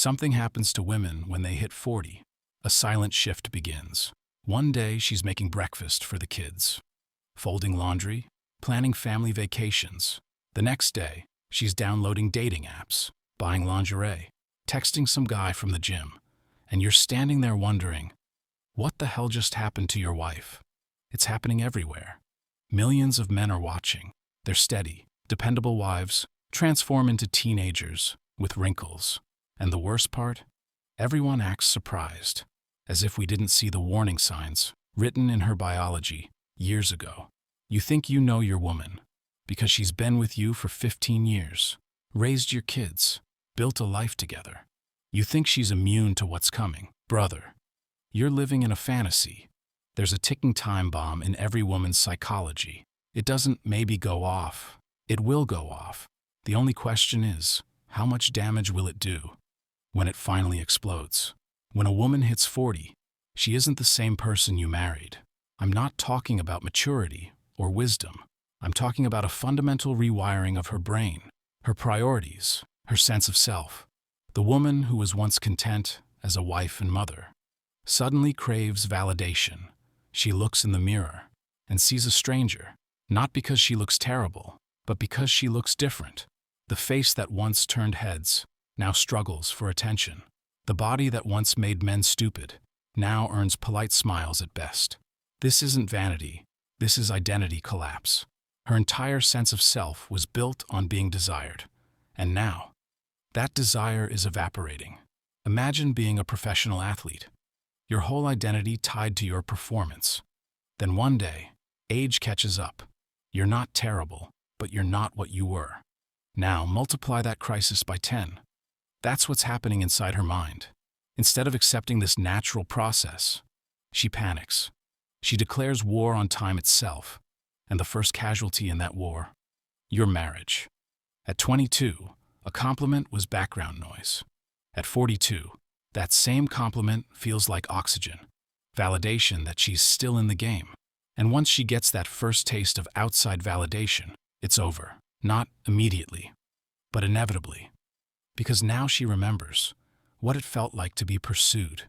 Something happens to women when they hit 40. A silent shift begins. One day she's making breakfast for the kids, folding laundry, planning family vacations. The next day, she's downloading dating apps, buying lingerie, texting some guy from the gym, and you're standing there wondering, what the hell just happened to your wife? It's happening everywhere. Millions of men are watching. Their steady, dependable wives transform into teenagers with wrinkles. And the worst part? Everyone acts surprised, as if we didn't see the warning signs written in her biology years ago. You think you know your woman because she's been with you for 15 years, raised your kids, built a life together. You think she's immune to what's coming. Brother, you're living in a fantasy. There's a ticking time bomb in every woman's psychology. It doesn't maybe go off. It will go off. The only question is, how much damage will it do when it finally explodes? When a woman hits 40, she isn't the same person you married. I'm not talking about maturity or wisdom. I'm talking about a fundamental rewiring of her brain, her priorities, her sense of self. The woman who was once content as a wife and mother suddenly craves validation. She looks in the mirror and sees a stranger, not because she looks terrible, but because she looks different. The face that once turned heads now struggles for attention. The body that once made men stupid now earns polite smiles at best. This isn't vanity. This is identity collapse. Her entire sense of self was built on being desired. And now, that desire is evaporating. Imagine being a professional athlete. Your whole identity tied to your performance. Then one day, age catches up. You're not terrible, but you're not what you were. Now multiply that crisis by 10. That's what's happening inside her mind. Instead of accepting this natural process, she panics. She declares war on time itself, and the first casualty in that war, your marriage. At 22, a compliment was background noise. At 42, that same compliment feels like oxygen, validation that she's still in the game. And once she gets that first taste of outside validation, it's over. Not immediately, but inevitably. Because now she remembers what it felt like to be pursued,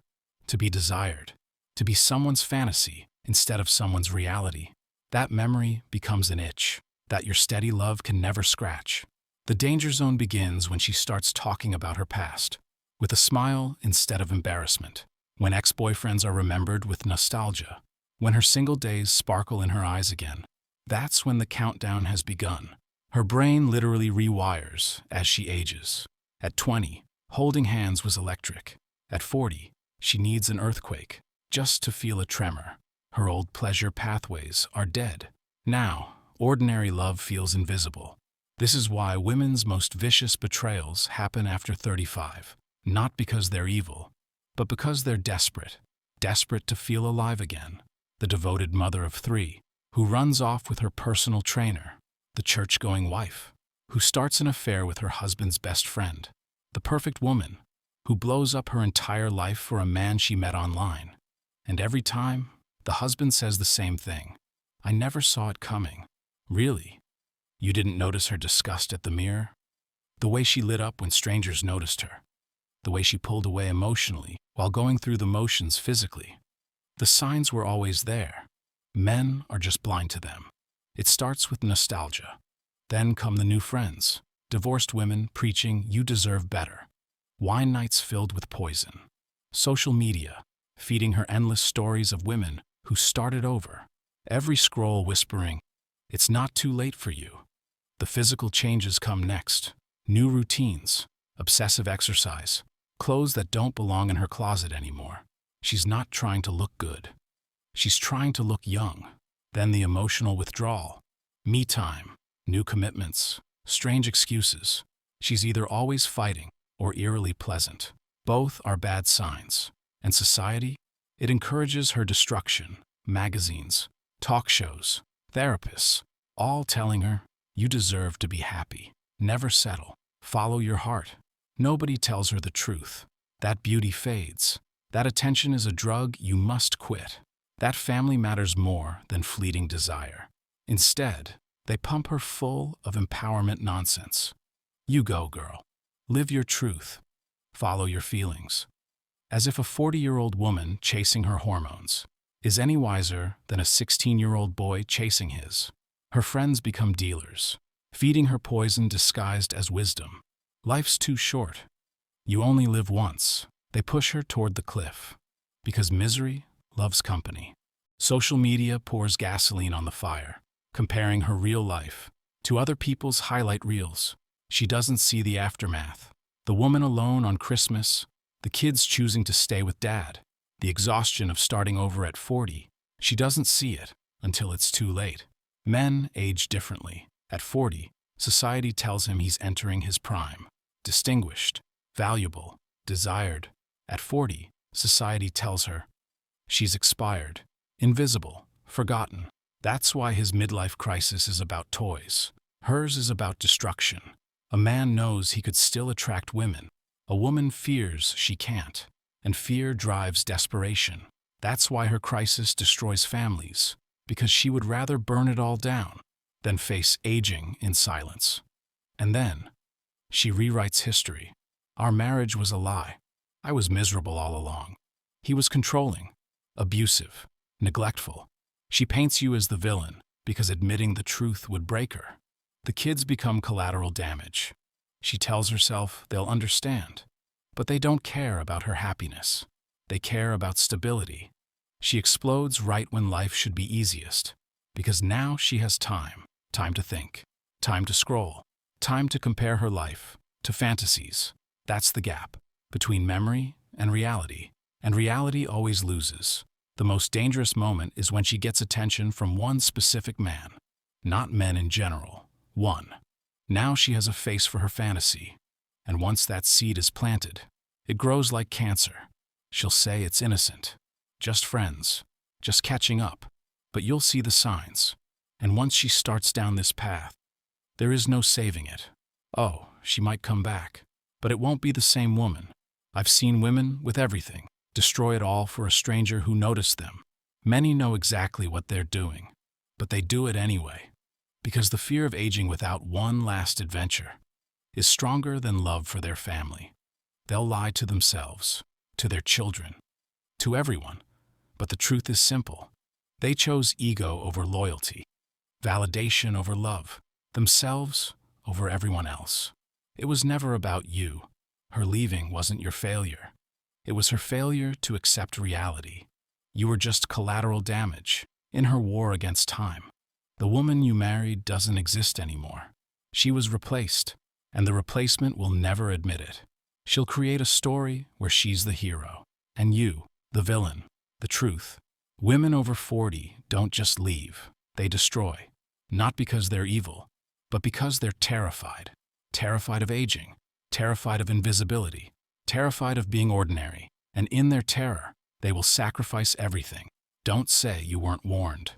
to be desired, to be someone's fantasy instead of someone's reality. That memory becomes an itch that your steady love can never scratch. The danger zone begins when she starts talking about her past, with a smile instead of embarrassment, when ex-boyfriends are remembered with nostalgia, when her single days sparkle in her eyes again. That's when the countdown has begun. Her brain literally rewires as she ages. At 20, holding hands was electric. At 40, she needs an earthquake just to feel a tremor. Her old pleasure pathways are dead. Now, ordinary love feels invisible. This is why women's most vicious betrayals happen after 35. Not because they're evil, but because they're desperate. Desperate to feel alive again. The devoted mother of 3, who runs off with her personal trainer. The church-going wife, who starts an affair with her husband's best friend. The perfect woman, who blows up her entire life for a man she met online. And every time, the husband says the same thing. I never saw it coming. Really? You didn't notice her disgust at the mirror? The way she lit up when strangers noticed her? The way she pulled away emotionally while going through the motions physically? The signs were always there. Men are just blind to them. It starts with nostalgia. Then come the new friends, divorced women preaching you deserve better. Wine nights filled with poison. Social media, feeding her endless stories of women who started over. Every scroll whispering, it's not too late for you. The physical changes come next. New routines, obsessive exercise, clothes that don't belong in her closet anymore. She's not trying to look good. She's trying to look young. Then the emotional withdrawal. Me time, new commitments, strange excuses. She's either always fighting or eerily pleasant. Both are bad signs. And society? It encourages her destruction. Magazines, talk shows, therapists, all telling her, you deserve to be happy. Never settle. Follow your heart. Nobody tells her the truth. That beauty fades. That attention is a drug you must quit. That family matters more than fleeting desire. Instead, they pump her full of empowerment nonsense. You go, girl. Live your truth. Follow your feelings. As if a 40-year-old woman chasing her hormones is any wiser than a 16-year-old boy chasing his. Her friends become dealers, feeding her poison disguised as wisdom. Life's too short. You only live once. They push her toward the cliff. Because misery loves company. Social media pours gasoline on the fire, comparing her real life to other people's highlight reels. She doesn't see the aftermath. The woman alone on Christmas, the kids choosing to stay with dad, the exhaustion of starting over at 40. She doesn't see it until it's too late. Men age differently. At 40, society tells him he's entering his prime. Distinguished, valuable, desired. At 40, society tells her she's expired, invisible, forgotten. That's why his midlife crisis is about toys. Hers is about destruction. A man knows he could still attract women. A woman fears she can't, and fear drives desperation. That's why her crisis destroys families, because she would rather burn it all down than face aging in silence. And then, she rewrites history. Our marriage was a lie. I was miserable all along. He was controlling, abusive, neglectful. She paints you as the villain because admitting the truth would break her. The kids become collateral damage. She tells herself they'll understand, but they don't care about her happiness. They care about stability. She explodes right when life should be easiest, because now she has time to think, time to scroll, time to compare her life to fantasies. That's the gap between memory and reality always loses. The most dangerous moment is when she gets attention from one specific man, not men in general. One. Now she has a face for her fantasy, and once that seed is planted, it grows like cancer. She'll say it's innocent, just friends, just catching up, but you'll see the signs. And once she starts down this path, there is no saving it. Oh, she might come back, but it won't be the same woman. I've seen women with everything destroy it all for a stranger who noticed them. Many know exactly what they're doing, but they do it anyway. Because the fear of aging without one last adventure is stronger than love for their family. They'll lie to themselves, to their children, to everyone. But the truth is simple. They chose ego over loyalty, validation over love, themselves over everyone else. It was never about you. Her leaving wasn't your failure. It was her failure to accept reality. You were just collateral damage in her war against time. The woman you married doesn't exist anymore. She was replaced, and the replacement will never admit it. She'll create a story where she's the hero, and you, the villain. The truth. Women over 40 don't just leave, they destroy. Not because they're evil, but because they're terrified. Terrified of aging, terrified of invisibility, terrified of being ordinary. And in their terror, they will sacrifice everything. Don't say you weren't warned.